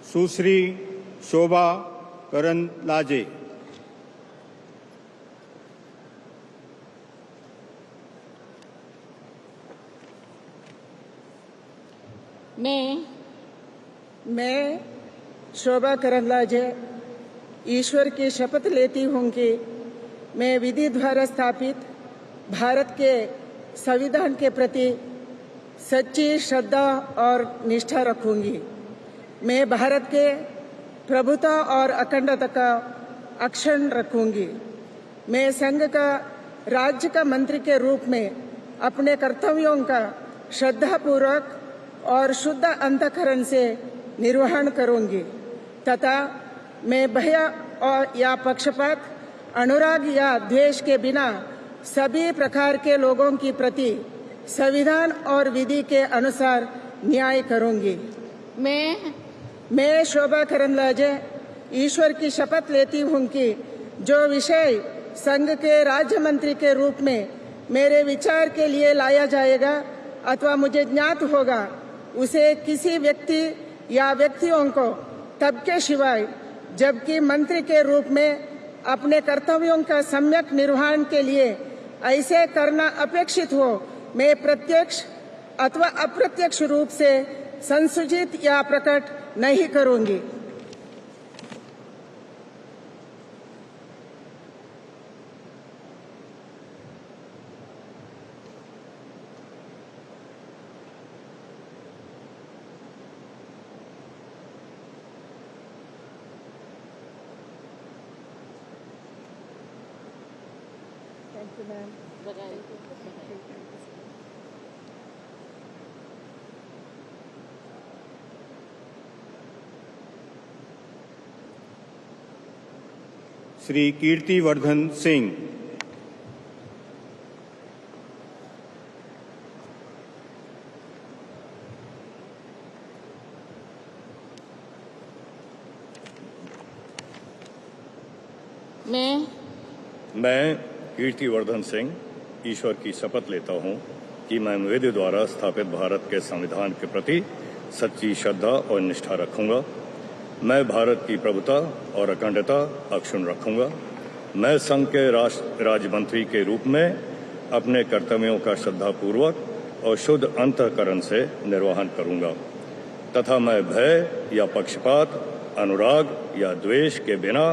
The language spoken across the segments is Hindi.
सुश्री शोभा करंदलाजे। मैं शोभा करंदलाजे ईश्वर की शपथ लेती हूँ कि मैं विधि द्वारा स्थापित भारत के संविधान के प्रति सच्ची श्रद्धा और निष्ठा रखूंगी। मैं भारत के प्रभुता और अखंडता का अक्षुण्ण रखूंगी। मैं संघ का राज्य का मंत्री के रूप में अपने कर्तव्यों का श्रद्धापूर्वक और शुद्ध अंतःकरण से निर्वहन करूंगी तथा मैं भय या पक्षपात, अनुराग या द्वेष के बिना सभी प्रकार के लोगों की प्रति संविधान और विधि के अनुसार न्याय करूंगी। मैं शोभा करंदलाजे ईश्वर की शपथ लेती हूँ कि जो विषय संघ के राज्य मंत्री के रूप में मेरे विचार के लिए लाया जाएगा अथवा मुझे ज्ञात होगा, उसे किसी व्यक्ति या व्यक्तियों को तब के सिवाय जबकि मंत्री के रूप में अपने कर्तव्यों का सम्यक निर्वहन के लिए ऐसे करना अपेक्षित हो, मैं प्रत्यक्ष अथवा अप्रत्यक्ष रूप से संसूचित या प्रकट नहीं करूंगी। श्री कीर्तिवर्धन सिंह। मैं कीर्तिवर्धन सिंह ईश्वर की शपथ लेता हूं कि मैं विधि द्वारा स्थापित भारत के संविधान के प्रति सच्ची श्रद्धा और निष्ठा रखूंगा। मैं भारत की प्रभुता और अखंडता अक्षुण्ण रखूंगा। मैं संघ के राज्य मंत्री के रूप में अपने कर्तव्यों का श्रद्धापूर्वक और शुद्ध अंतःकरण से निर्वहन करूंगा तथा मैं भय या पक्षपात, अनुराग या द्वेष के बिना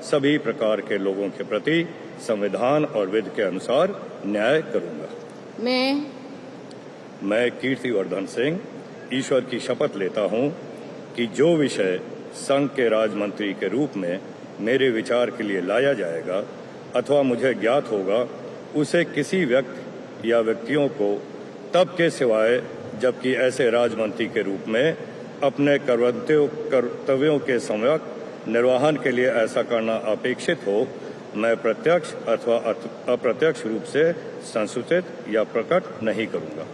सभी प्रकार के लोगों के प्रति संविधान और विधि के अनुसार न्याय करूंगा। मैं कीर्तिवर्धन सिंह ईश्वर की शपथ लेता हूं कि जो विषय संघ के राज्य मंत्री के रूप में मेरे विचार के लिए लाया जाएगा अथवा मुझे ज्ञात होगा, उसे किसी व्यक्ति या व्यक्तियों को तब के सिवाय जबकि ऐसे राजमंत्री के रूप में अपने कर्तव्यों के सम्यक निर्वहन के लिए ऐसा करना अपेक्षित हो, मैं प्रत्यक्ष अथवा अप्रत्यक्ष रूप से संसूचित या प्रकट नहीं करूंगा।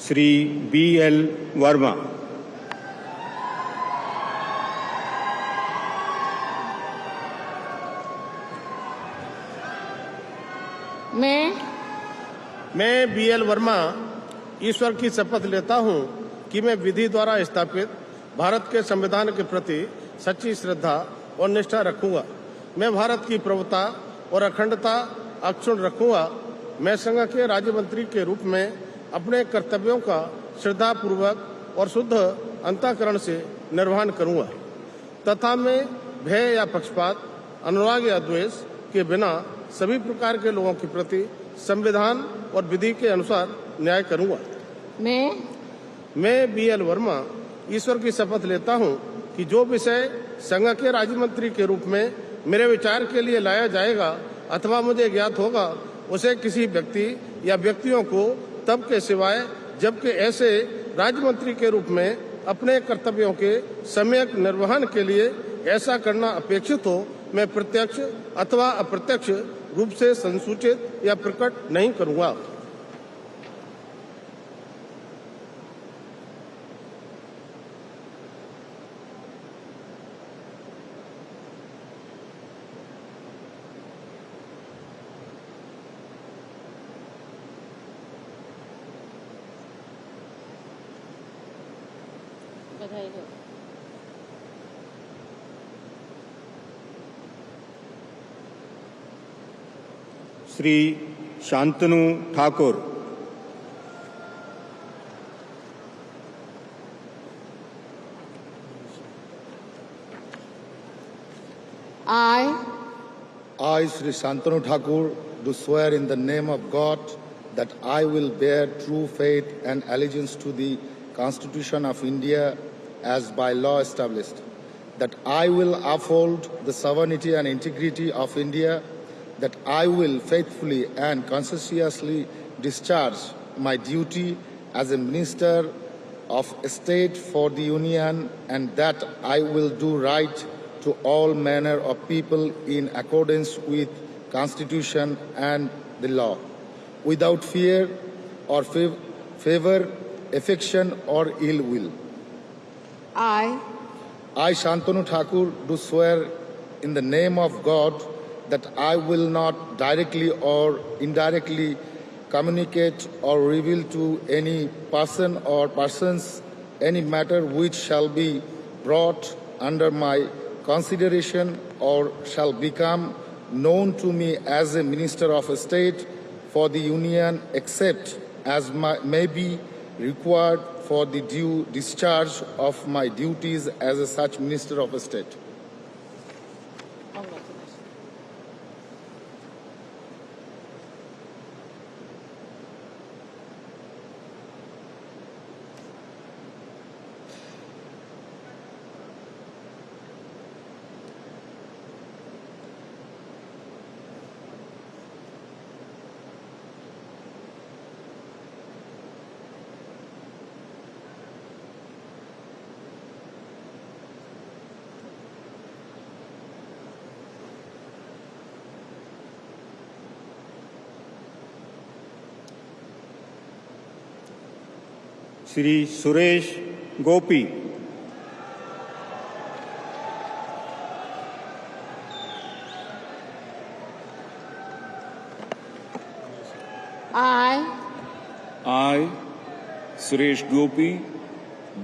श्री BL वर्मा। मैं BL वर्मा ईश्वर की शपथ लेता हूं कि मैं विधि द्वारा स्थापित भारत के संविधान के प्रति सच्ची श्रद्धा और निष्ठा रखूंगा। मैं भारत की प्रभुता और अखंडता अक्षुण्ण रखूंगा। मैं संघ के राज्य मंत्री के रूप में अपने कर्तव्यों का श्रद्धापूर्वक और शुद्ध अंतःकरण से निर्वहन करूंगा तथा मैं भय या पक्षपात, अनुराग या द्वेष के बिना सभी प्रकार के लोगों के प्रति संविधान और विधि के अनुसार न्याय करूंगा। मैं BL वर्मा ईश्वर की शपथ लेता हूं कि जो विषय संघ के राज्य मंत्री के रूप में मेरे विचार के लिए लाया जाएगा अथवा मुझे ज्ञात होगा, उसे किसी व्यक्ति या व्यक्तियों को तब के सिवाय जबकि ऐसे राज्य मंत्री के रूप में अपने कर्तव्यों के सम्यक निर्वहन के लिए ऐसा करना अपेक्षित हो, मैं प्रत्यक्ष अथवा अप्रत्यक्ष रूप से संसूचित या प्रकट नहीं करूंगा। बधाई हो। Shri Shantanu Thakur. I, Sri Shantanu Thakur, do swear in the name of God that I will bear true faith and allegiance to the Constitution of India as by law established, that I will uphold the sovereignty and integrity of India, that I will faithfully and conscientiously discharge my duty as a Minister of State for the Union, and that I will do right to all manner of people in accordance with Constitution and the law, without fear or favor, affection or ill will. I, Shantanu Thakur, do swear in the name of God that I will not directly or indirectly communicate or reveal to any person or persons any matter which shall be brought under my consideration or shall become known to me as a Minister of State for the Union, except as may be required for the due discharge of my duties as a such Minister of State. Congratulations. Shri Suresh Gopi. I, Suresh Gopi,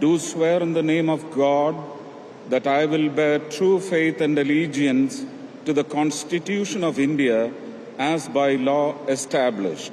do swear in the name of God that I will bear true faith and allegiance to the Constitution of India as by law established,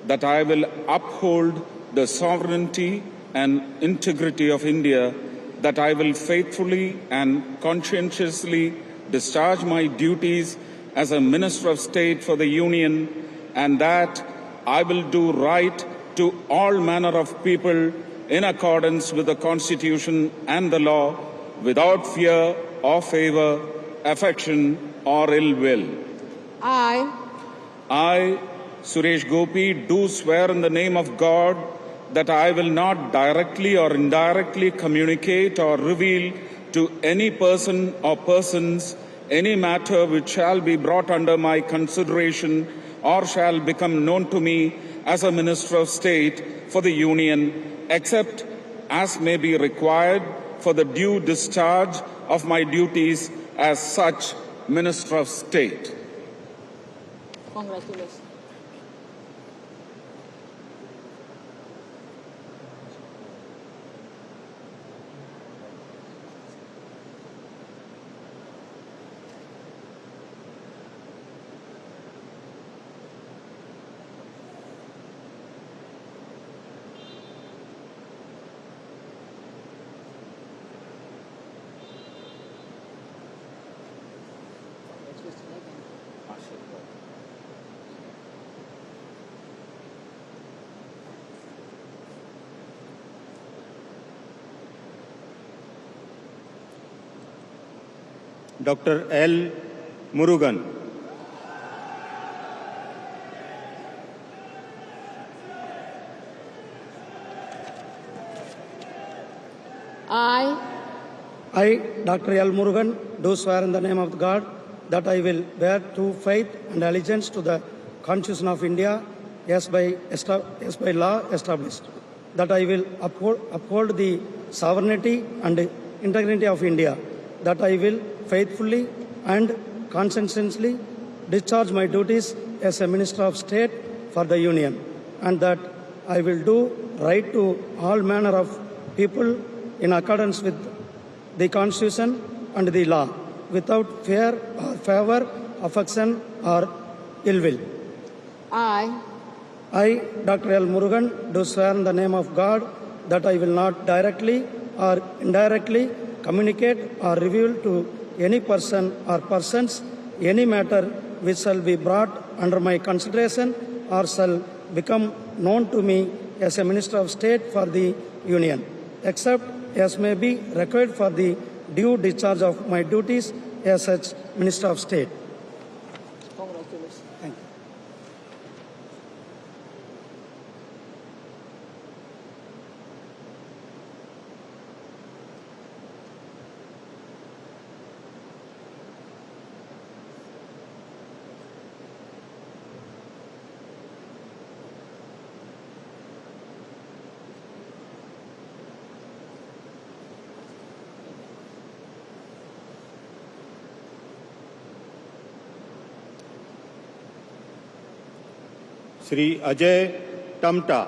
that I will uphold the sovereignty and integrity of India, that I will faithfully and conscientiously discharge my duties as a Minister of State for the Union, and that I will do right to all manner of people in accordance with the Constitution and the law, without fear or favor, affection or ill will. I, Suresh Gopi, do swear in the name of God that I will not directly or indirectly communicate or reveal to any person or persons any matter which shall be brought under my consideration or shall become known to me as a Minister of State for the Union, except as may be required for the due discharge of my duties as such Minister of State. Congratulations. Doctor L Murugan. I, Dr. L. Murugan, do swear in the name of God that I will bear true faith and allegiance to the Constitution of India as by law established, that I will uphold the sovereignty and integrity of India, that I will faithfully and conscientiously discharge my duties as a Minister of State for the Union, and that I will do right to all manner of people in accordance with the Constitution and the law, without fear or favor, affection or ill will. I, Dr. L. Murugan, do swear in the name of God that I will not directly or indirectly communicate or reveal to any person or persons any matter which shall be brought under my consideration or shall become known to me as a Minister of State for the Union, except as may be required for the due discharge of my duties as such Minister of State. Congratulations. Thank you. Shri Ajay Tamta.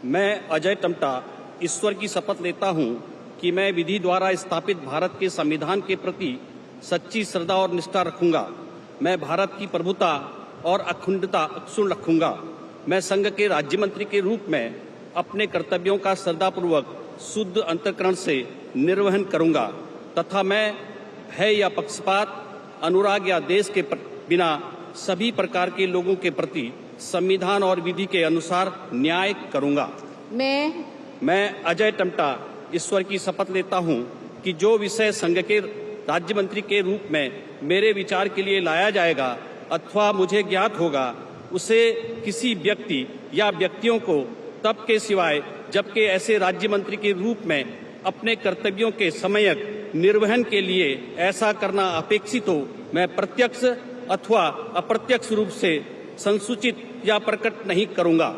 मैं अजय टमटा ईश्वर की शपथ लेता हूं कि मैं विधि द्वारा स्थापित भारत के संविधान के प्रति सच्ची श्रद्धा और निष्ठा रखूंगा। मैं भारत की प्रभुता और अखंडता अक्षुण्ण रखूंगा। मैं संघ के राज्य मंत्री के रूप में अपने कर्तव्यों का श्रद्धापूर्वक शुद्ध अंतःकरण से निर्वहन करूंगा तथा मैं भय या पक्षपात, अनुराग या देश के बिना सभी प्रकार के लोगों के प्रति संविधान और विधि के अनुसार न्याय करूंगा। मैं अजय टमटा ईश्वर की शपथ लेता हूं कि जो विषय संघ के राज्य मंत्री के रूप में मेरे विचार के लिए लाया जाएगा अथवा मुझे ज्ञात होगा, उसे किसी व्यक्ति या व्यक्तियों को तब के सिवाय जबकि ऐसे राज्य मंत्री के रूप में अपने कर्तव्यों के समयक निर्वहन के लिए ऐसा करना अपेक्षित हो, मैं प्रत्यक्ष अथवा अप्रत्यक्ष रूप से संसूचित या प्रकट नहीं करूंगा।